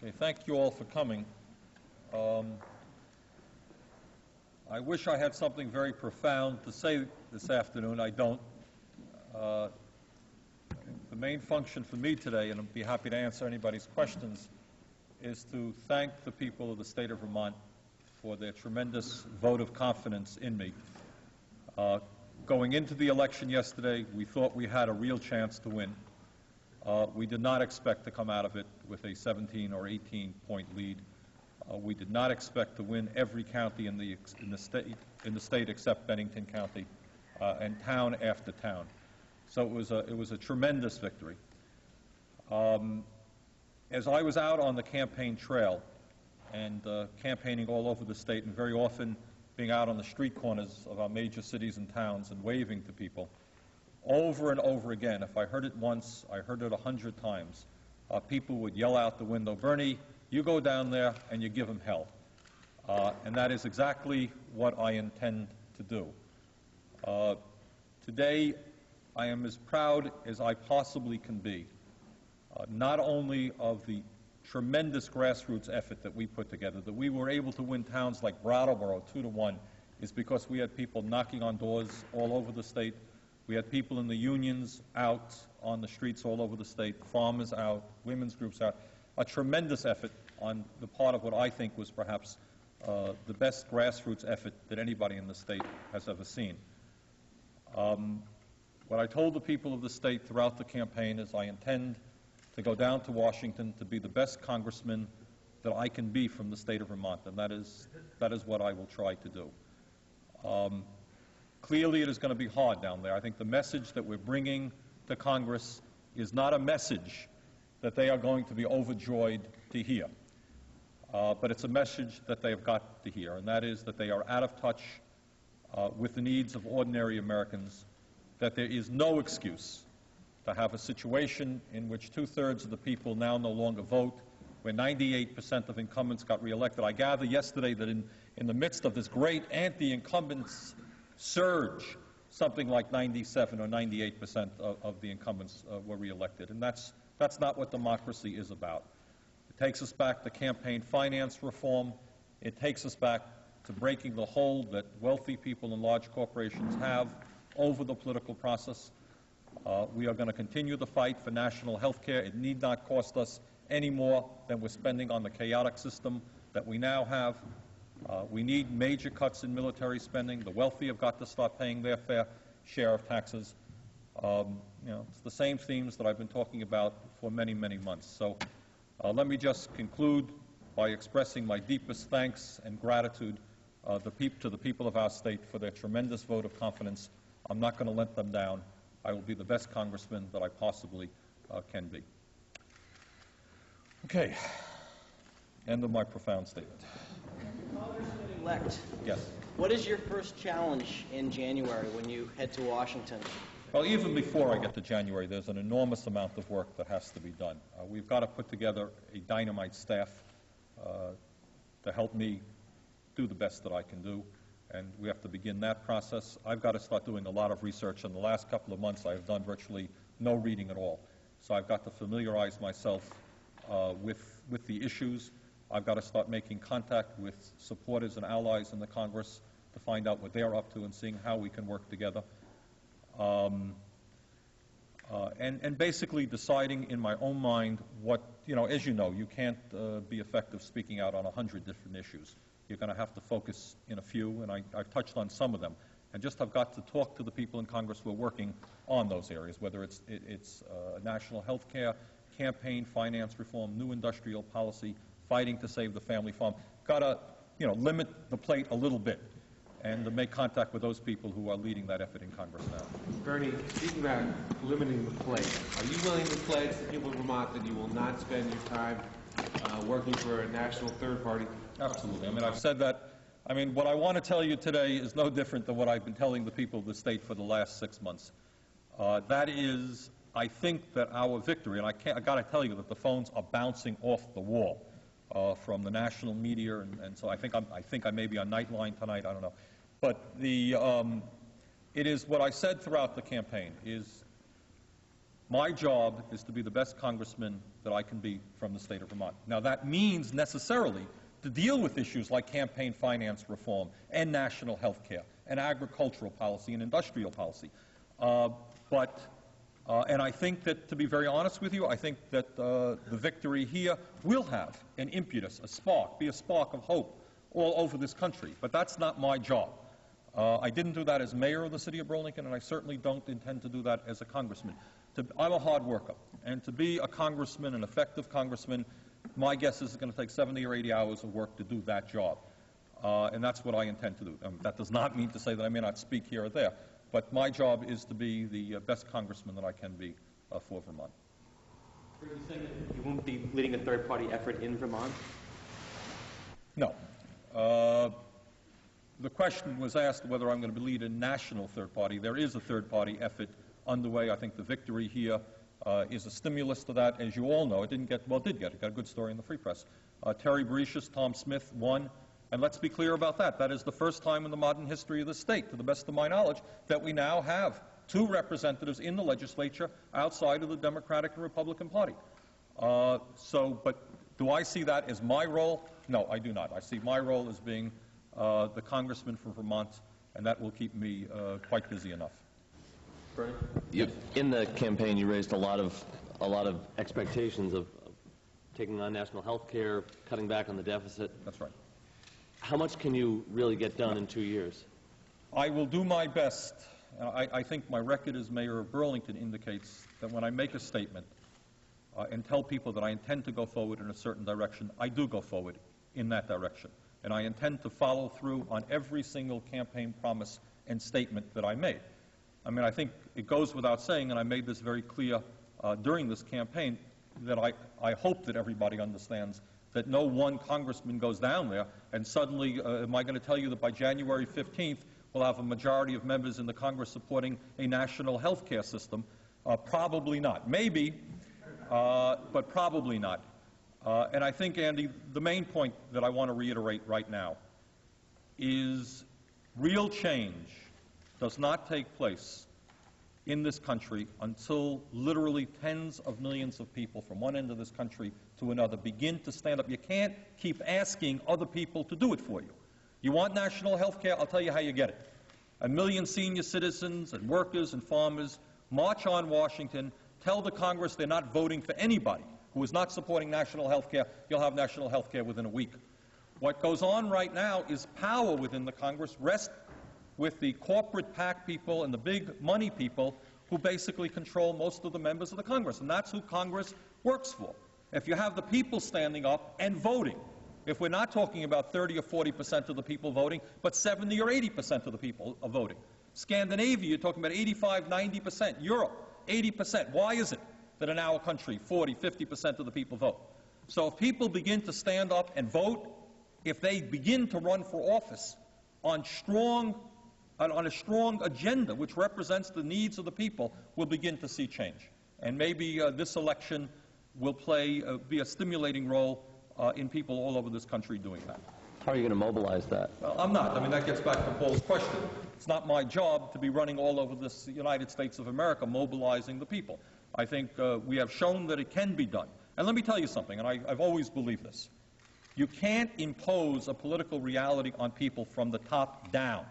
Okay, thank you all for coming. I wish I had something very profound to say this afternoon. I don't. The main function for me today, and I'd be happy to answer anybody's questions, is to thank the people of the state of Vermont for their tremendous vote of confidence in me. Going into the election yesterday, we thought we had a real chance to win. We did not expect to come out of it with a 17 or 18-point lead. We did not expect to win every county in the state except Bennington County, and town after town. So it was a tremendous victory. As I was out on the campaign trail and campaigning all over the state, and very often being out on the street corners of our major cities and towns and waving to people, over and over again, if I heard it once, I heard it 100 times. People would yell out the window, "Bernie, you go down there and you give them hell." And that is exactly what I intend to do. Today, I am as proud as I possibly can be, not only of the tremendous grassroots effort that we put together, that we were able to win towns like Brattleboro 2-1, is because we had people knocking on doors all over the state. We had people in the unions out on the streets all over the state, farmers out, women's groups out. A tremendous effort on the part of what I think was perhaps the best grassroots effort that anybody in the state has ever seen. What I told the people of the state throughout the campaign is I intend to go down to Washington to be the best congressman that I can be from the state of Vermont, and that is what I will try to do. Clearly, it is going to be hard down there. I think the message that we're bringing to Congress is not a message that they are going to be overjoyed to hear, but it's a message that they have got to hear, and that is that they are out of touch with the needs of ordinary Americans, that there is no excuse to have a situation in which 2/3 of the people now no longer vote, where 98% of incumbents got reelected. I gather yesterday that in the midst of this great anti-incumbents surge, something like 97 or 98% of the incumbents were reelected. And that's not what democracy is about. It takes us back to campaign finance reform. It takes us back to breaking the hold that wealthy people and large corporations have over the political process. We are going to continue the fight for national health care. It need not cost us any more than we're spending on the chaotic system that we now have. We need major cuts in military spending. The wealthy have got to start paying their fair share of taxes. It's the same themes that I've been talking about for many, many months. So let me just conclude by expressing my deepest thanks and gratitude to the people of our state for their tremendous vote of confidence. I'm not going to let them down. I will be the best congressman that I possibly can be. Okay. End of my profound statement. Congressman-elect. Yes. What is your first challenge in January when you head to Washington? Well, even before I get to January, there's an enormous amount of work that has to be done. We've got to put together a dynamite staff to help me do the best that I can do, and we have to begin that process. I've got to start doing a lot of research. In the last couple of months, I've done virtually no reading at all. So I've got to familiarize myself with the issues. I've got to start making contact with supporters and allies in the Congress to find out what they're up to and seeing how we can work together. And basically deciding in my own mind what, as you know, you can't be effective speaking out on 100 different issues. You're going to have to focus in a few, and I've touched on some of them. And just I've got to talk to the people in Congress who are working on those areas, whether it's national health care, campaign finance reform, new industrial policy, fighting to save the family farm. Got to, limit the plate a little bit and to make contact with those people who are leading that effort in Congress now. Bernie, speaking about limiting the plate, are you willing to pledge the people of Vermont that you will not spend your time working for a national third party? Absolutely. I've said that. What I want to tell you today is no different than what I've been telling the people of the state for the last 6 months. That is, I think that our victory, and I've got to tell you that the phones are bouncing off the wall from the national media, and so I think I may be on Nightline tonight. I don't know. But it is what I said throughout the campaign is My job is to be the best congressman that I can be from the state of Vermont. Now, that means necessarily to deal with issues like campaign finance reform and national health care and agricultural policy and industrial policy. And I think that, to be very honest with you, I think that the victory here will have an impetus, a spark, be a spark of hope all over this country. But that's not my job. I didn't do that as mayor of the city of Burlington, and I certainly don't intend to do that as a congressman. I'm a hard worker, and to be a congressman, an effective congressman, my guess is it's going to take 70 or 80 hours of work to do that job. And that's what I intend to do. That does not mean to say that I may not speak here or there, but my job is to be the best congressman that I can be for Vermont. Are you saying that you won't be leading a third-party effort in Vermont? No. The question was asked whether I'm going to lead a national third party. There is a third-party effort underway. I think the victory here is a stimulus to that. As you all know, it got a good story in the Free Press. Terry Bericius, Tom Smith won. And let's be clear about that. That is the first time in the modern history of the state, to the best of my knowledge, that we now have two representatives in the legislature outside of the Democratic and Republican Party. But do I see that as my role? No, I do not. I see my role as being the congressman from Vermont, and that will keep me quite busy enough. Bernie? In the campaign, you raised a lot of expectations of taking on national health care, cutting back on the deficit. That's right. How much can you really get done in 2 years? I will do my best. I think my record as mayor of Burlington indicates that when I make a statement and tell people that I intend to go forward in a certain direction, I do go forward in that direction. And I intend to follow through on every single campaign promise and statement that I made. I mean, I think it goes without saying, and I made this very clear during this campaign, that I hope that everybody understands that no one congressman goes down there and suddenly, am I going to tell you that by January 15th, we'll have a majority of members in the Congress supporting a national health care system? Probably not. Maybe, but probably not. And I think, Andy, the main point that I want to reiterate right now is real change does not take place in this country until literally tens of millions of people from one end of this country to another begin to stand up. You can't keep asking other people to do it for you. You want national health care? I'll tell you how you get it. 1 million senior citizens and workers and farmers march on Washington, tell the Congress they're not voting for anybody who is not supporting national health care. You'll have national health care within a week. What goes on right now is power within the Congress rests with the corporate PAC people and the big money people who basically control most of the members of the Congress, and that's who Congress works for. If you have the people standing up and voting, if we're not talking about 30 or 40% of the people voting, but 70 or 80% of the people are voting. Scandinavia, you're talking about 85, 90%. Europe, 80%. Why is it that in our country 40, 50% of the people vote? So if people begin to stand up and vote, if they begin to run for office on a strong agenda which represents the needs of the people, we'll begin to see change. And maybe this election will be a stimulating role in people all over this country doing that. How are you going to mobilize that? Well, I'm not. I mean, that gets back to Paul's question. It's not my job to be running all over this United States of America mobilizing the people. I think we have shown that it can be done. And let me tell you something, and I've always believed this. You can't impose a political reality on people from the top down.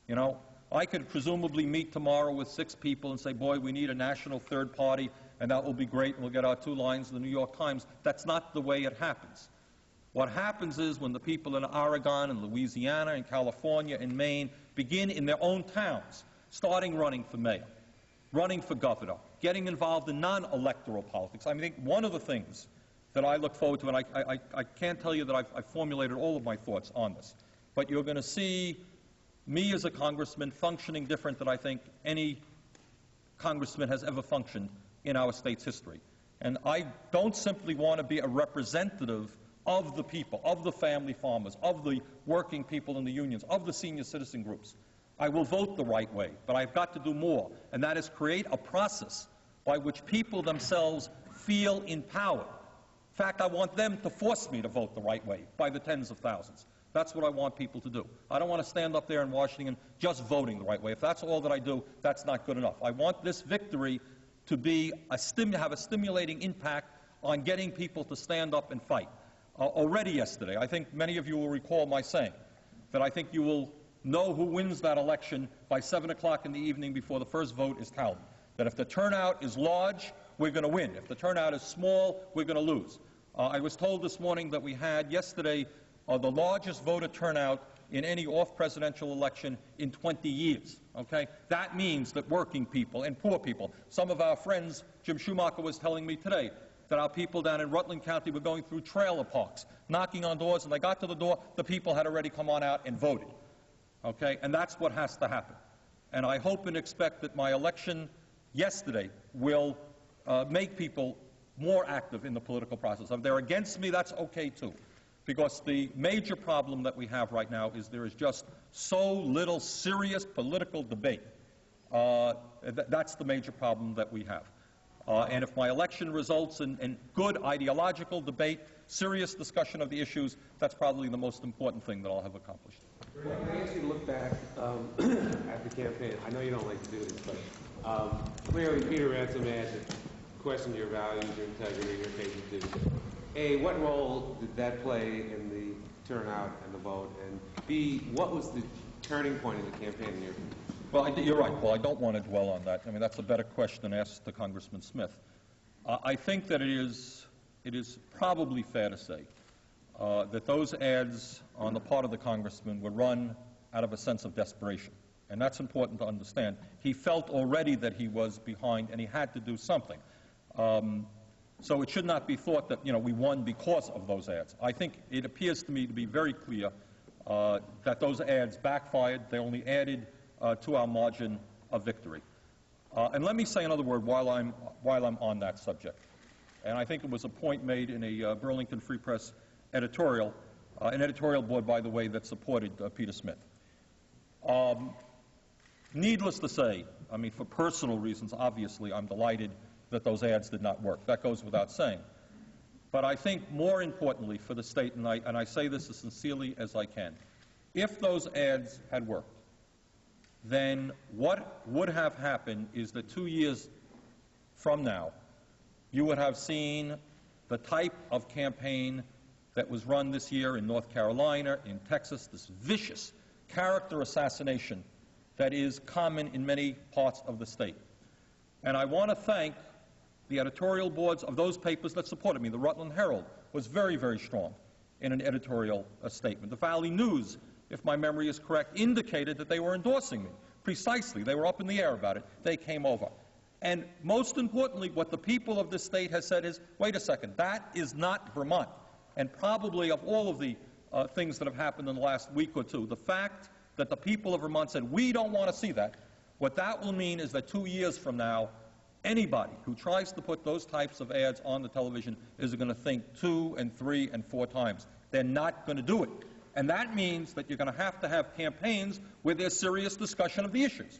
You know, I could presumably meet tomorrow with 6 people and say, boy, we need a national third party, and that will be great, and we'll get our 2 lines in the New York Times. That's not the way it happens. What happens is when the people in Oregon and Louisiana and California and Maine begin in their own towns, starting running for mayor, running for governor, getting involved in non-electoral politics. I think one of the things that I look forward to, and I can't tell you that I've formulated all of my thoughts on this, but you're going to see me as a congressman functioning different than I think any congressman has ever functioned in our state's history. And I don't simply want to be a representative of the people, of the family farmers, of the working people in the unions, of the senior citizen groups. I will vote the right way, but I've got to do more, and that is create a process by which people themselves feel empowered. In fact, I want them to force me to vote the right way by the tens of thousands. That's what I want people to do. I don't want to stand up there in Washington just voting the right way. If that's all that I do, that's not good enough. I want this victory to be have a stimulating impact on getting people to stand up and fight. Already yesterday, I think many of you will recall my saying that I think you will know who wins that election by 7 o'clock in the evening before the first vote is tallied. That if the turnout is large, we're going to win. If the turnout is small, we're going to lose. I was told this morning that we had yesterday the largest voter turnout in any off-presidential election in 20 years, okay? That means that working people and poor people, some of our friends, Jim Schumacher was telling me today, that our people down in Rutland County were going through trailer parks, knocking on doors, and they got to the door, the people had already come on out and voted, okay? And that's what has to happen. And I hope and expect that my election yesterday will make people more active in the political process. If they're against me, that's okay too. Because the major problem that we have right now is there is just so little serious political debate. That's the major problem that we have. And if my election results in good ideological debate, serious discussion of the issues, that's probably the most important thing that I'll have accomplished. Can I ask you to look back at the campaign? I know you don't like to do this, but clearly Peter Ransom had to question your values, your integrity, your patriotism. A, what role did that play in the turnout and the vote? And B, what was the turning point in the campaign in your opinion? Well, you're right. Well, I don't want to dwell on that. I mean, that's a better question asked to Congressman Smith. I think that it is probably fair to say that those ads on the part of the congressman were run out of a sense of desperation. And that's important to understand. He felt already that he was behind and he had to do something. So it should not be thought that, we won because of those ads. I think it appears to me to be very clear that those ads backfired. They only added to our margin of victory. And let me say another word while I'm on that subject. And I think it was a point made in a Burlington Free Press editorial, an editorial board, by the way, that supported Peter Smith. Needless to say, I mean, for personal reasons, obviously, I'm delighted that those ads did not work. That goes without saying. But I think more importantly for the state, and I say this as sincerely as I can, if those ads had worked, then what would have happened is that 2 years from now, you would have seen the type of campaign that was run this year in North Carolina, in Texas, this vicious character assassination that is common in many parts of the state. And I want to thank the editorial boards of those papers that supported me. The Rutland Herald was very, very strong in an editorial statement. The Valley News, if my memory is correct, indicated that they were endorsing me. Precisely. They were up in the air about it. They came over. And most importantly, what the people of this state has said is, wait a second, that is not Vermont. And probably of all of the things that have happened in the last week or two, the fact that the people of Vermont said, we don't want to see that, what that will mean is that 2 years from now, anybody who tries to put those types of ads on the television is going to think 2 and 3 and 4 times. They're not going to do it. And that means that you're going to have campaigns where there's serious discussion of the issues.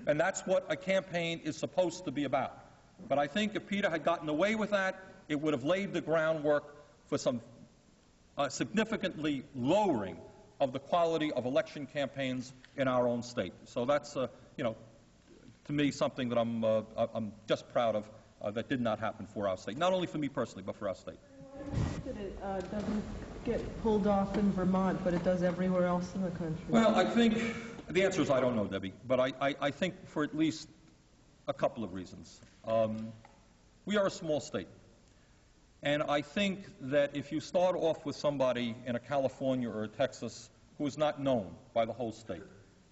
And that's what a campaign is supposed to be about. But I think if Peter had gotten away with that, it would have laid the groundwork for some significantly lowering of the quality of election campaigns in our own state. So that's, to me, something that I'm just proud of that did not happen for our state. Not only for me personally, but for our state. That it doesn't get pulled off in Vermont, but it does everywhere else in the country? Well, I think the answer is I don't know, Debbie, but I think for at least a couple of reasons. We are a small state. And I think that if you start off with somebody in a California or a Texas who is not known by the whole state,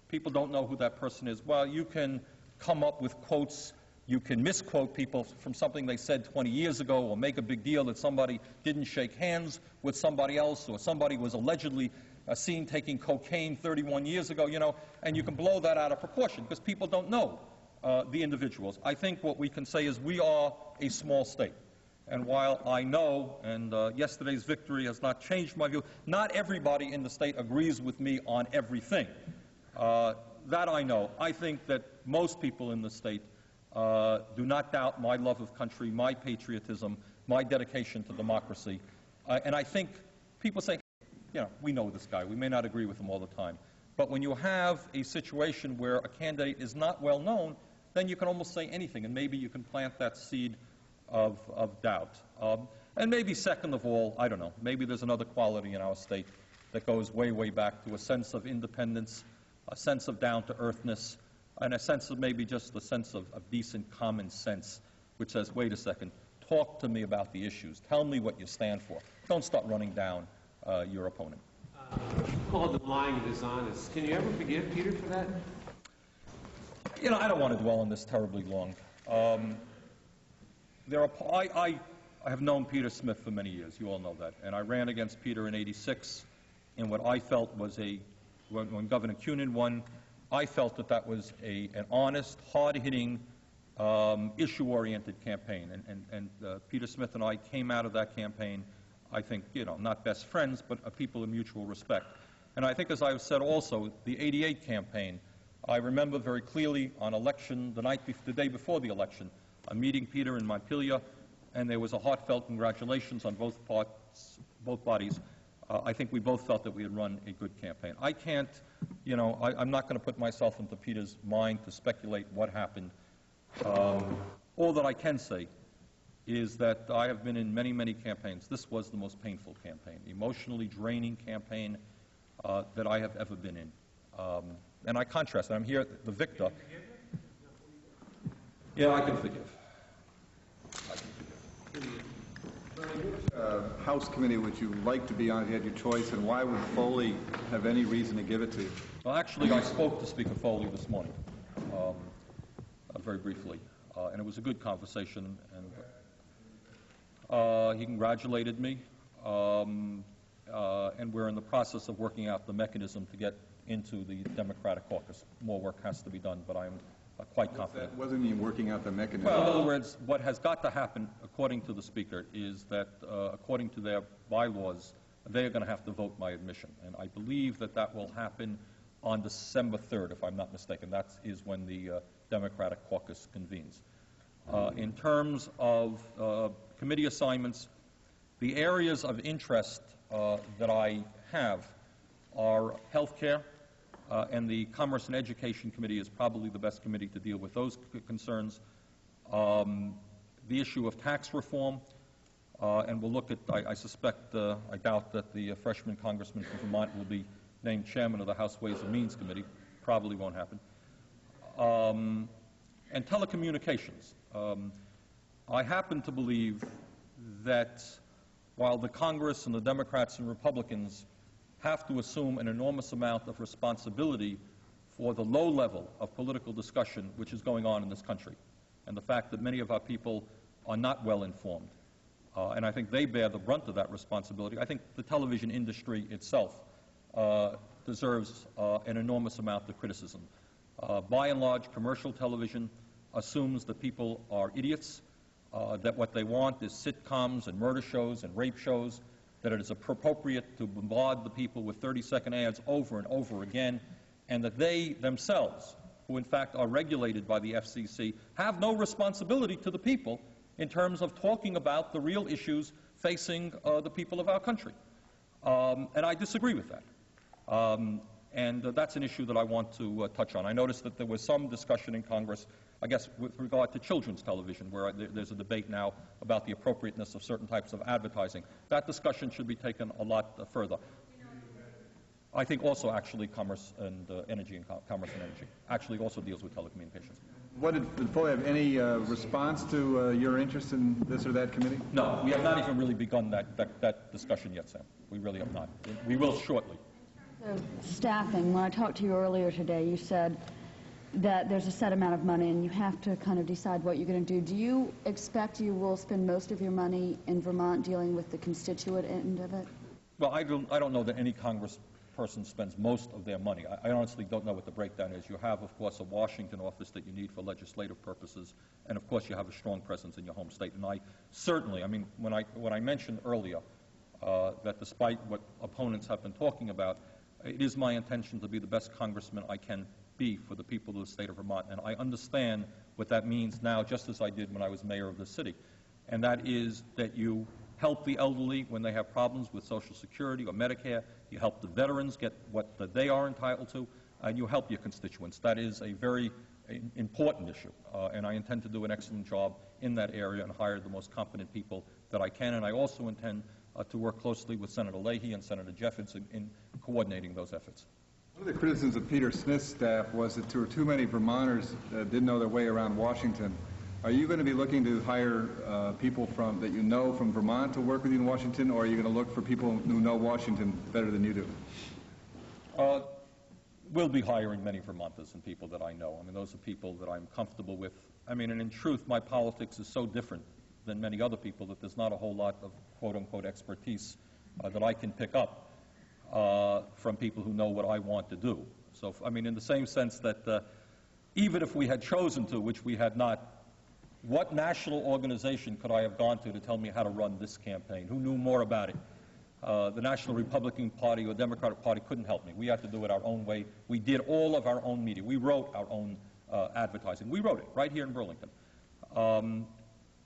people don't know who that person is, well, you can come up with quotes, you can misquote people from something they said 20 years ago, or make a big deal that somebody didn't shake hands with somebody else, or somebody was allegedly seen taking cocaine 31 years ago, and you can blow that out of proportion because people don't know the individuals. I think what we can say is we are a small state. And while I know, and yesterday's victory has not changed my view, not everybody in the state agrees with me on everything. That I know. I think that most people in the state do not doubt my love of country, my patriotism, my dedication to democracy. And I think people say, we know this guy. We may not agree with him all the time. But when you have a situation where a candidate is not well known, then you can almost say anything, and maybe you can plant that seed of doubt. And maybe second of all, I don't know, maybe there's another quality in our state that goes way, way back to a sense of independence, a sense of down-to-earthness, and a sense of maybe just a sense of decent common sense, which says, wait a second, talk to me about the issues. Tell me what you stand for. Don't start running down your opponent. Called the lying dishonest. Can you ever forgive Peter for that? You know, I don't want to dwell on this terribly long. I have known Peter Smith for many years. You all know that. And I ran against Peter in '86 in what I felt was when Governor Cunin won, I felt that was an honest, hard-hitting, issue-oriented campaign. And Peter Smith and I came out of that campaign, I think, you know, not best friends, but people of mutual respect. And I think, as I've said also, the '88 campaign, I remember very clearly on election, the day before the election, I'm meeting Peter in Montpelier, and there was a heartfelt congratulations on both bodies. I think we both felt that we had run a good campaign. I can't, you know, I'm not going to put myself into Peter's mind to speculate what happened. All that I can say is that I have been in many, many campaigns. This was the most painful campaign, emotionally draining campaign that I have ever been in. And I contrast, I'm here, the victor. Yeah, I can forgive. House committee would you like to be on if you had your choice, and why would Foley have any reason to give it to you? Well, actually, I spoke to Speaker Foley this morning, very briefly, and it was a good conversation, and he congratulated me, and we're in the process of working out the mechanism to get into the Democratic caucus. More work has to be done, but I'm quite confident. That wasn't even working out the mechanism. Well, in other words, what has got to happen, according to the Speaker, is that according to their bylaws, they are going to have to vote my admission. And I believe that that will happen on December 3rd, if I'm not mistaken. That is when the Democratic caucus convenes. In terms of committee assignments, the areas of interest that I have are health care, and the Commerce and Education Committee is probably the best committee to deal with those concerns. The issue of tax reform, and we'll look at, I suspect, I doubt that the freshman congressman from Vermont will be named chairman of the House Ways and Means Committee. Probably won't happen. And telecommunications. I happen to believe that while the Congress and the Democrats and Republicans have to assume an enormous amount of responsibility for the low level of political discussion which is going on in this country, and the fact that many of our people are not well informed. And I think they bear the brunt of that responsibility. I think the television industry itself deserves an enormous amount of criticism. By and large, commercial television assumes that people are idiots, that what they want is sitcoms and murder shows and rape shows, that it is appropriate to bombard the people with 30-second ads over and over again, and that they themselves, who in fact are regulated by the FCC, have no responsibility to the people in terms of talking about the real issues facing the people of our country. And I disagree with that. And that's an issue that I want to touch on. I noticed that there was some discussion in Congress, I guess, with regard to children's television, where there's a debate now about the appropriateness of certain types of advertising. That discussion should be taken a lot further. I think also actually commerce and energy and commerce and energy actually also deals with telecommunications. Did Foley have any response to your interest in this or that committee? No, we have not even really begun that discussion yet, Sam. We really have not. We will shortly. Staffing, when I talked to you earlier today, you said that there's a set amount of money and you have to kind of decide what you're going to do. Do you expect you will spend most of your money in Vermont dealing with the constituent end of it? Well, I don't know that any congressperson spends most of their money. I honestly don't know what the breakdown is. You have, of course, a Washington office that you need for legislative purposes, and of course you have a strong presence in your home state. And I certainly, I mean, when I mentioned earlier that despite what opponents have been talking about, it is my intention to be the best congressman I can be for the people of the state of Vermont, and I understand what that means now, just as I did when I was mayor of the city. And that is that you help the elderly when they have problems with Social Security or Medicare, you help the veterans get what they are entitled to, and you help your constituents. That is a very important issue, and I intend to do an excellent job in that area and hire the most competent people that I can, and I also intend to work closely with Senator Leahy and Senator Jeffords in coordinating those efforts. One of the criticisms of Peter Smith's staff was that there were too many Vermonters that didn't know their way around Washington. Are you going to be looking to hire people that you know from Vermont to work with you in Washington, or are you going to look for people who know Washington better than you do? We'll be hiring many Vermonters and people that I know. I mean, those are people that I'm comfortable with. I mean, and in truth, my politics is so different than many other people that there's not a whole lot of quote-unquote expertise that I can pick up from people who know what I want to do. So, I mean, in the same sense that even if we had chosen to, which we had not, what national organization could I have gone to tell me how to run this campaign? Who knew more about it? The National Republican Party or Democratic Party couldn't help me. We had to do it our own way. We did all of our own media. We wrote our own advertising. We wrote it right here in Burlington.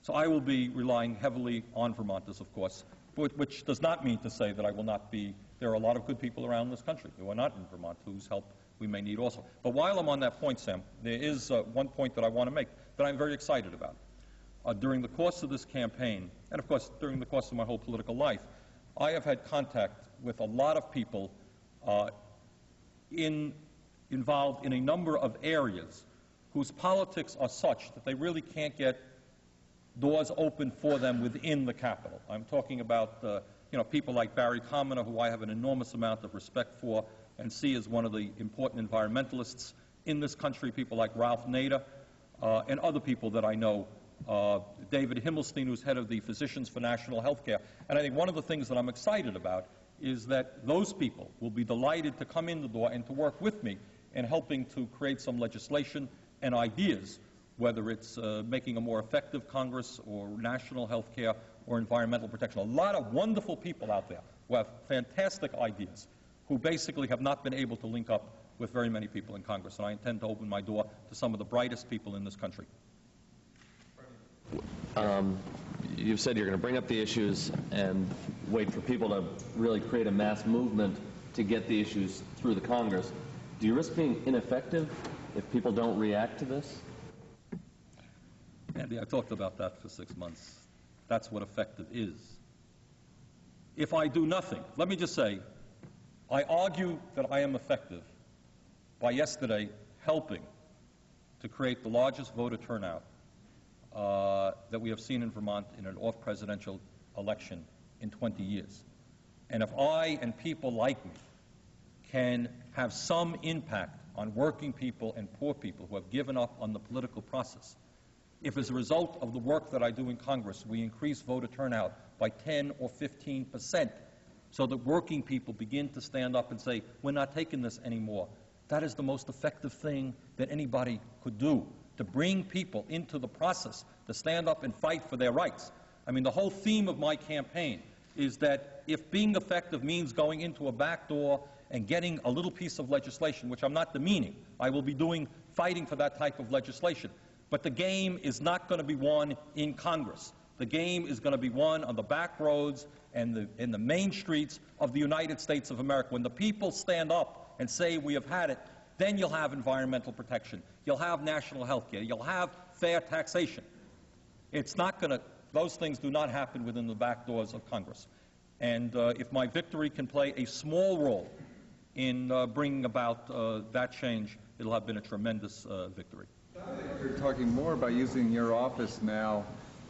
So I will be relying heavily on Vermonters, of course, which does not mean to say that I will not be. There are a lot of good people around this country who are not in Vermont whose help we may need also. But while I'm on that point, Sam, there is one point that I want to make that I'm very excited about. During the course of this campaign, and of course during the course of my whole political life, I have had contact with a lot of people involved in a number of areas whose politics are such that they really can't get doors open for them within the Capitol. I'm talking about people like Barry Commoner, who I have an enormous amount of respect for and see as one of the important environmentalists in this country, people like Ralph Nader, and other people that I know, David Himmelstein, who's head of the Physicians for National Health Care. And I think one of the things that I'm excited about is that those people will be delighted to come in the door and to work with me in helping to create some legislation and ideas, whether it's making a more effective Congress or national health care or environmental protection. A lot of wonderful people out there who have fantastic ideas who basically have not been able to link up with very many people in Congress. And I intend to open my door to some of the brightest people in this country. You've said you're going to bring up the issues and wait for people to really create a mass movement to get the issues through the Congress. Do you risk being ineffective if people don't react to this? Andy, I talked about that for 6 months. That's what effective is. If I do nothing, let me just say, I argue that I am effective by yesterday helping to create the largest voter turnout that we have seen in Vermont in an off-presidential election in 20 years. And if I and people like me can have some impact on working people and poor people who have given up on the political process, if as a result of the work that I do in Congress we increase voter turnout by 10 or 15%, so that working people begin to stand up and say, we're not taking this anymore, that is the most effective thing that anybody could do, to bring people into the process, to stand up and fight for their rights. I mean, the whole theme of my campaign is that if being effective means going into a back door and getting a little piece of legislation, which I'm not demeaning, I will be fighting for that type of legislation. But the game is not going to be won in Congress. The game is going to be won on the back roads and in the main streets of the United States of America. When the people stand up and say, we have had it, then you'll have environmental protection. You'll have national health care. You'll have fair taxation. It's not going to, those things do not happen within the back doors of Congress. And if my victory can play a small role in bringing about that change, it'll have been a tremendous victory. You're talking more about using your office now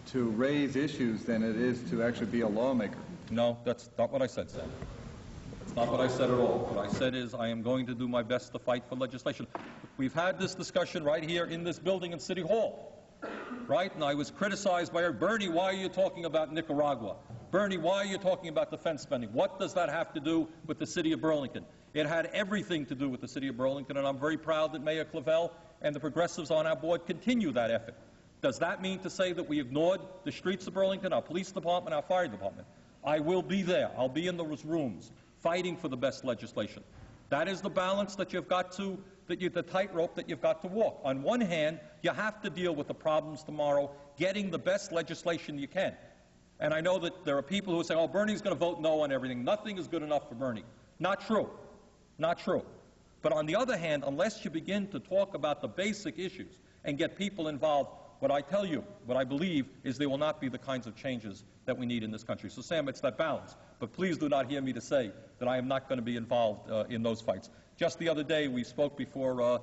to raise issues than it is to actually be a lawmaker. No, that's not what I said, Sam. That's not what I said at all. What I said is I am going to do my best to fight for legislation. We've had this discussion right here in this building in City Hall, right? And I was criticized by Bernie, why are you talking about Nicaragua? Bernie, why are you talking about defense spending? What does that have to do with the city of Burlington? It had everything to do with the city of Burlington, and I'm very proud that Mayor Clavel and the progressives on our board continue that effort. Does that mean to say that we ignored the streets of Burlington, our police department, our fire department? I will be there. I'll be in those rooms fighting for the best legislation. That is the balance that you've got to, the tightrope that you've got to walk. On one hand, you have to deal with the problems tomorrow, getting the best legislation you can. And I know that there are people who say, oh, Bernie's going to vote no on everything. Nothing is good enough for Bernie. Not true. Not true. But on the other hand, unless you begin to talk about the basic issues and get people involved, what I tell you, what I believe, is there will not be the kinds of changes that we need in this country. So, Sam, it's that balance. But please do not hear me to say that I am not going to be involved in those fights. Just the other day, we spoke before the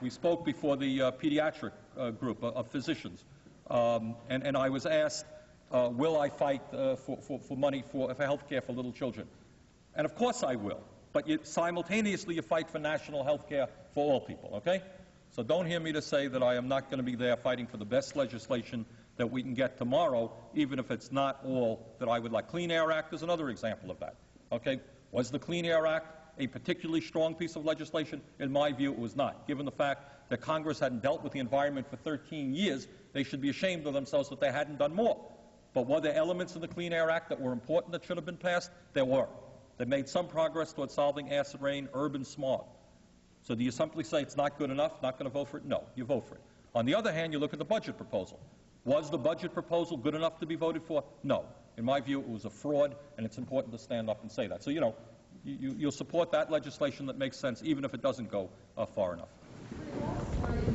pediatric group of physicians, and I was asked, will I fight for money for health care for little children? And of course I will. But simultaneously you fight for national health care for all people, okay? So don't hear me to say that I am not going to be there fighting for the best legislation that we can get tomorrow, even if it's not all that I would like. Clean Air Act is another example of that, okay? Was the Clean Air Act a particularly strong piece of legislation? In my view, it was not. Given the fact that Congress hadn't dealt with the environment for 13 years, they should be ashamed of themselves that they hadn't done more. But were there elements in the Clean Air Act that were important that should have been passed? There were. They made some progress towards solving acid rain, urban smog. So do you simply say it's not good enough, not going to vote for it? No, you vote for it. On the other hand, you look at the budget proposal. Was the budget proposal good enough to be voted for? No. In my view, it was a fraud, and it's important to stand up and say that. So, you know, you'll support that legislation that makes sense, even if it doesn't go far enough.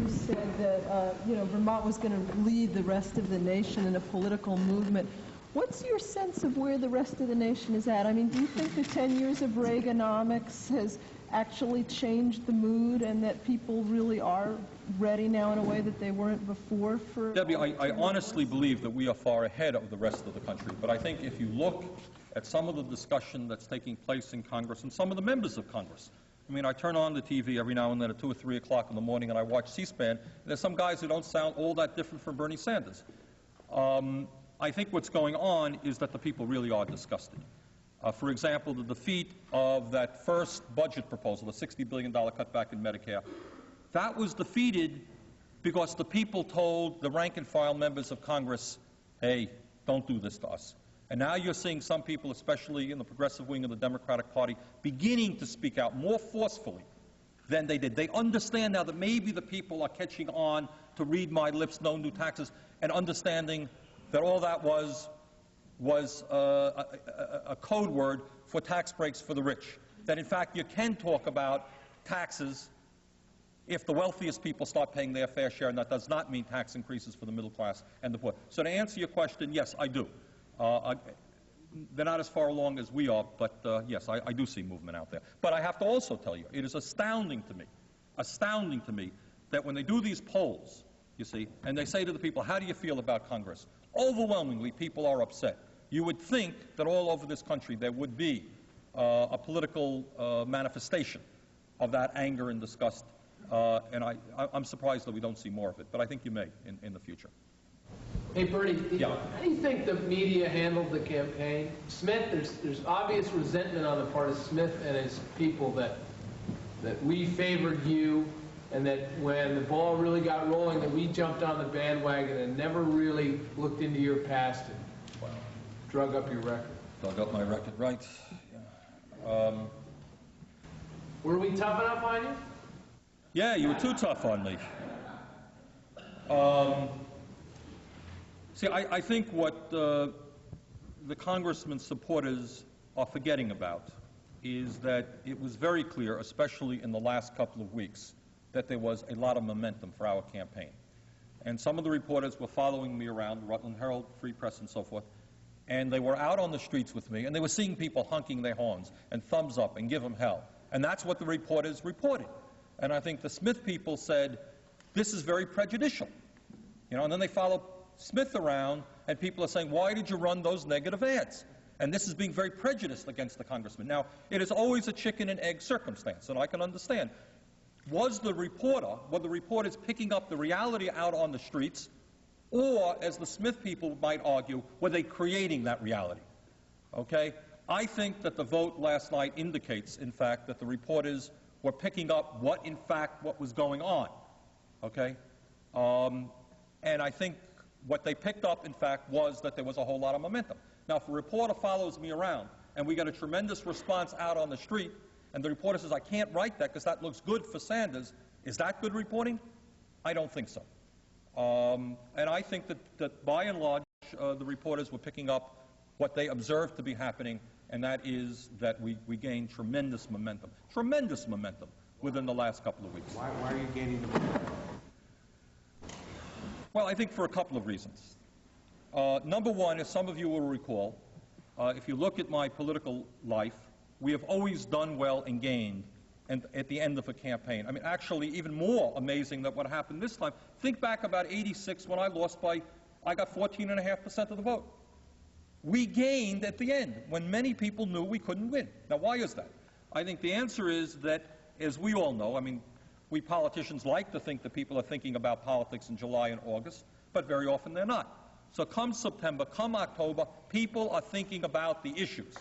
You said that, Vermont was going to lead the rest of the nation in a political movement. What's your sense of where the rest of the nation is at? I mean, do you think the 10 years of Reaganomics has actually changed the mood and that people really are ready now in a way that they weren't before? Debbie, I honestly believe that we are far ahead of the rest of the country. But I think if you look at some of the discussion that's taking place in Congress and some of the members of Congress, I mean, I turn on the TV every now and then at 2 or 3 o'clock in the morning and I watch C-SPAN, and there's some guys who don't sound all that different from Bernie Sanders. I think what's going on is that the people really are disgusted. For example, the defeat of that first budget proposal, the $60 billion cutback in Medicare, that was defeated because the people told the rank-and-file members of Congress, hey, don't do this to us. And now you're seeing some people, especially in the progressive wing of the Democratic Party, beginning to speak out more forcefully than they did. They understand now that maybe the people are catching on to read my lips, no new taxes, and understanding that all that was a code word for tax breaks for the rich. That, in fact, you can talk about taxes if the wealthiest people start paying their fair share, and that does not mean tax increases for the middle class and the poor. So to answer your question, yes, I do. They're not as far along as we are, but yes, I do see movement out there. But I have to also tell you, it is astounding to me that when they do these polls, you see, and they say to the people, how do you feel about Congress? Overwhelmingly, people are upset. You would think that all over this country there would be a political manifestation of that anger and disgust, and I'm surprised that we don't see more of it, but I think you may in the future. Hey, Bernie, Yeah. How do you think the media handled the campaign? Smith, there's obvious resentment on the part of Smith and his people that we favored you, and that when the ball really got rolling, that we jumped on the bandwagon and never really looked into your past and drug up your record. Dug up my record, right? Yeah. Were we tough enough on you? Yeah, you were too tough on me. See, I think what the congressman's supporters are forgetting about is that it was very clear, especially in the last couple of weeks, that there was a lot of momentum for our campaign. And some of the reporters were following me around, the Rutland Herald, Free Press, and so forth, and they were out on the streets with me, and they were seeing people honking their horns and thumbs up and give them hell. And that's what the reporters reported. And I think the Smith people said, this is very prejudicial. You know, and then they followed Smith around, and people are saying, why did you run those negative ads? And this is being very prejudiced against the congressman. Now, it is always a chicken and egg circumstance, and I can understand. Were the reporters picking up the reality out on the streets, or, as the Smith people might argue, were they creating that reality? Okay? I think that the vote last night indicates, in fact, that the reporters were picking up what was going on. Okay? And I think what they picked up, in fact, was that there was a whole lot of momentum. Now, if a reporter follows me around and we get a tremendous response out on the street, and the reporter says, I can't write that because that looks good for Sanders, is that good reporting? I don't think so. And I think that by and large, the reporters were picking up what they observed to be happening, and that is that we gained tremendous momentum within the last couple of weeks. Why are you gaining the momentum? Well, I think for a couple of reasons. Number one, as some of you will recall, if you look at my political life, we have always done well and gained at the end of a campaign. I mean, actually, even more amazing than what happened this time. Think back about '86 when I lost I got 14.5% of the vote. We gained at the end when many people knew we couldn't win. Now, why is that? I think the answer is that, as we all know, I mean, we politicians like to think that people are thinking about politics in July and August, but very often they're not. So come September, come October, people are thinking about the issues.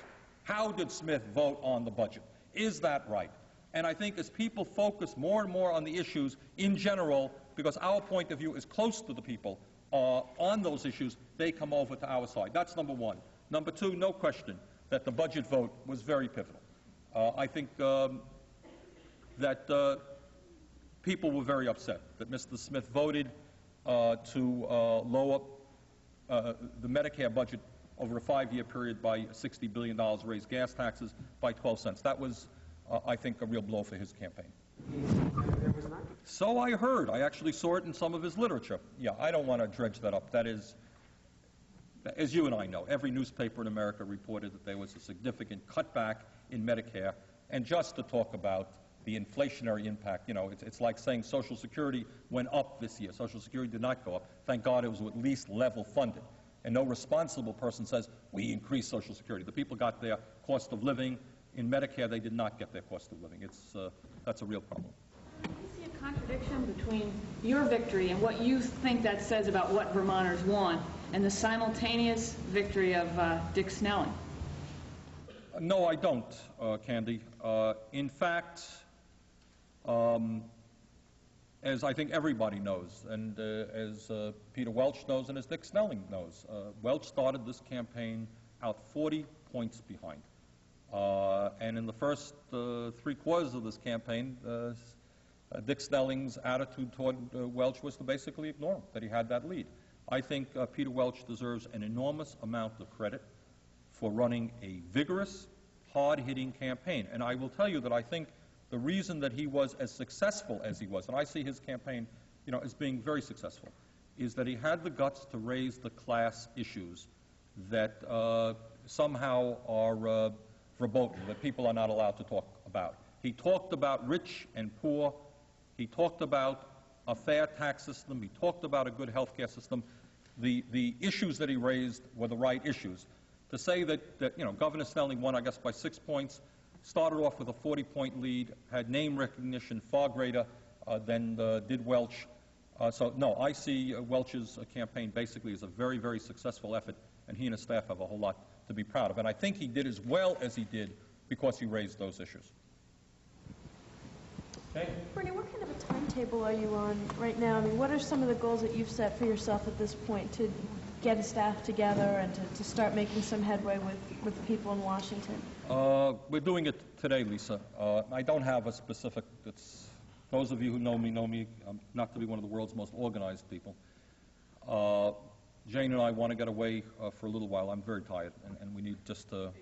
How did Smith vote on the budget? Is that right? And I think as people focus more and more on the issues in general, because our point of view is close to the people on those issues, they come over to our side. That's number one. Number two, no question that the budget vote was very pivotal. I think that people were very upset that Mr. Smith voted to lower the Medicare budget over a 5-year period by $60 billion, raise gas taxes by 12 cents. That was, I think, a real blow for his campaign. So I heard. I actually saw it in some of his literature. Yeah, I don't want to dredge that up. That is, as you and I know, every newspaper in America reported that there was a significant cutback in Medicare, and just to talk about the inflationary impact, you know, it's like saying Social Security went up this year. Social Security did not go up. Thank God it was at least level funded. And no responsible person says, we increased Social Security. The people got their cost of living. In Medicare, they did not get their cost of living. That's a real problem. Do you see a contradiction between your victory and what you think that says about what Vermonters want and the simultaneous victory of Dick Snelling? No, I don't, Candy. In fact, as I think everybody knows, and as Peter Welch knows and as Dick Snelling knows, Welch started this campaign out 40 points behind. And in the first 3 quarters of this campaign, Dick Snelling's attitude toward Welch was to basically ignore him, that he had that lead. I think Peter Welch deserves an enormous amount of credit for running a vigorous, hard-hitting campaign. And I will tell you that I think the reason that he was as successful as he was, and I see his campaign, you know, as being very successful, is that he had the guts to raise the class issues that somehow are verboten, that people are not allowed to talk about. He talked about rich and poor. He talked about a fair tax system. He talked about a good health care system. The issues that he raised were the right issues. To say that you know, Governor Snelling won, I guess, by 6 points, started off with a 40-point lead, had name recognition far greater than did Welch. So, no, I see Welch's campaign basically as a very, very successful effort, and he and his staff have a whole lot to be proud of. And I think he did as well as he did because he raised those issues. Okay. Bernie, what kind of a timetable are you on right now? I mean, what are some of the goals that you've set for yourself at this point to get a staff together and to start making some headway with the people in Washington? We're doing it today, Lisa. I don't have a specific, those of you who know me not to be one of the world's most organized people. Jane and I want to get away for a little while. I'm very tired, and we need just to...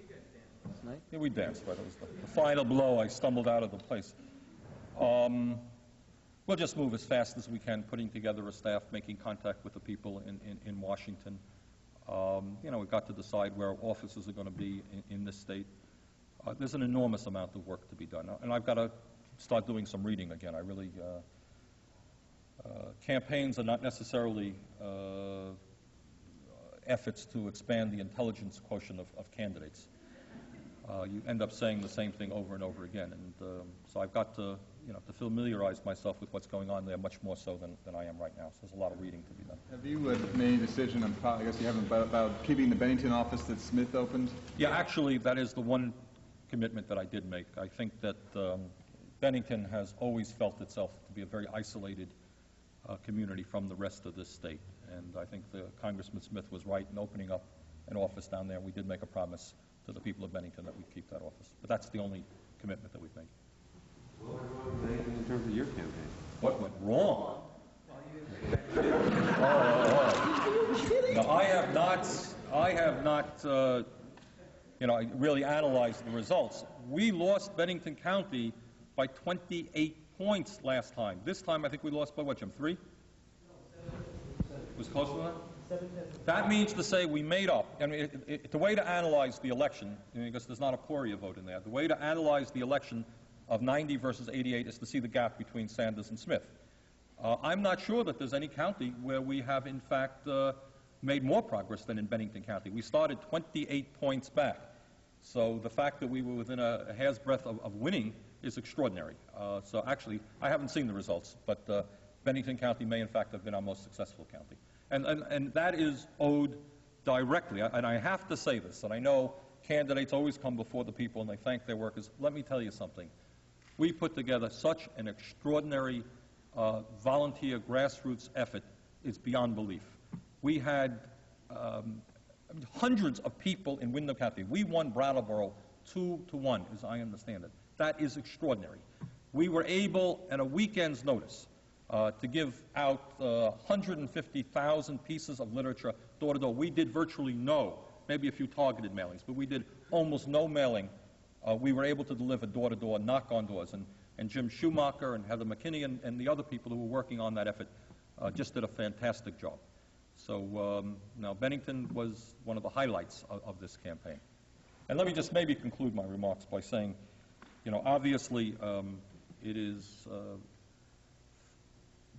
Yeah, we danced, right? It was the final blow. I stumbled out of the place. We'll just move as fast as we can, putting together a staff, making contact with the people in Washington. You know, we've got to decide where offices are going to be in this state. There's an enormous amount of work to be done. And I've got to start doing some reading again. I really... campaigns are not necessarily efforts to expand the intelligence quotient of candidates. You end up saying the same thing over and over again. And so I've got to, you know, to familiarize myself with what's going on there much more so than I am right now. So there's a lot of reading to be done. Have you made a decision, I guess you haven't, about keeping the Bennington office that Smith opened? Yeah, actually, that is the one commitment that I did make. I think that Bennington has always felt itself to be a very isolated community from the rest of this state. And I think Congressman Smith was right in opening up an office down there. We did make a promise to the people of Bennington that we'd keep that office. But that's the only commitment that we've made. What went wrong, Bennington, in terms of your campaign? What went wrong? No, I have not really analyze the results. We lost Bennington County by 28 points last time. This time, I think we lost by what, Jim, 3? It was close to that? That means to say we made up. I mean, the way to analyze the election, because there's not a Poria vote in there, the way to analyze the election of 90 versus 88 is to see the gap between Sanders and Smith. I'm not sure that there's any county where we have, in fact, made more progress than in Bennington County. We started 28 points back. So the fact that we were within a hair's breadth of winning is extraordinary. So actually, I haven't seen the results, but Bennington County may, in fact, have been our most successful county. And that is owed directly, and I have to say this, and I know candidates always come before the people and they thank their workers. Let me tell you something. We put together such an extraordinary volunteer grassroots effort, it's beyond belief. We had hundreds of people in Windham County. We won Brattleboro 2-1, as I understand it. That is extraordinary. We were able, at a weekend's notice, to give out 150,000 pieces of literature door to door. We did virtually no, maybe a few targeted mailings, but we did almost no mailing. We were able to deliver door to door, knock on doors, and Jim Schumacher and Heather McKinney and the other people who were working on that effort just did a fantastic job. So now Bennington was one of the highlights of this campaign. And let me just maybe conclude my remarks by saying, obviously it is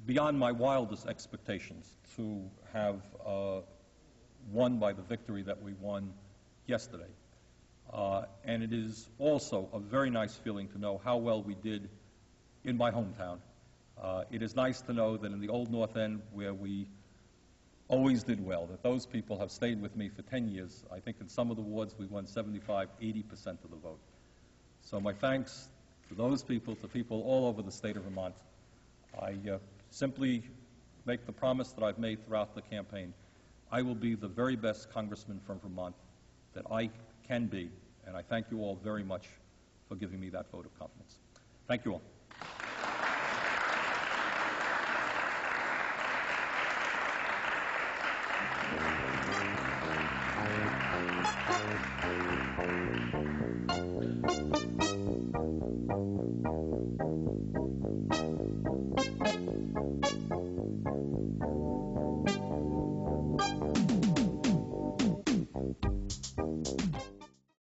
beyond my wildest expectations to have won by the victory that we won yesterday. And it is also a very nice feeling to know how well we did in my hometown. It is nice to know that in the Old North End, where we always did well, that those people have stayed with me for 10 years. I think in some of the wards we won 75, 80% of the vote. So my thanks to those people, to people all over the state of Vermont. I simply make the promise that I've made throughout the campaign. I will be the very best congressman from Vermont that I can be, and I thank you all very much for giving me that vote of confidence. Thank you all.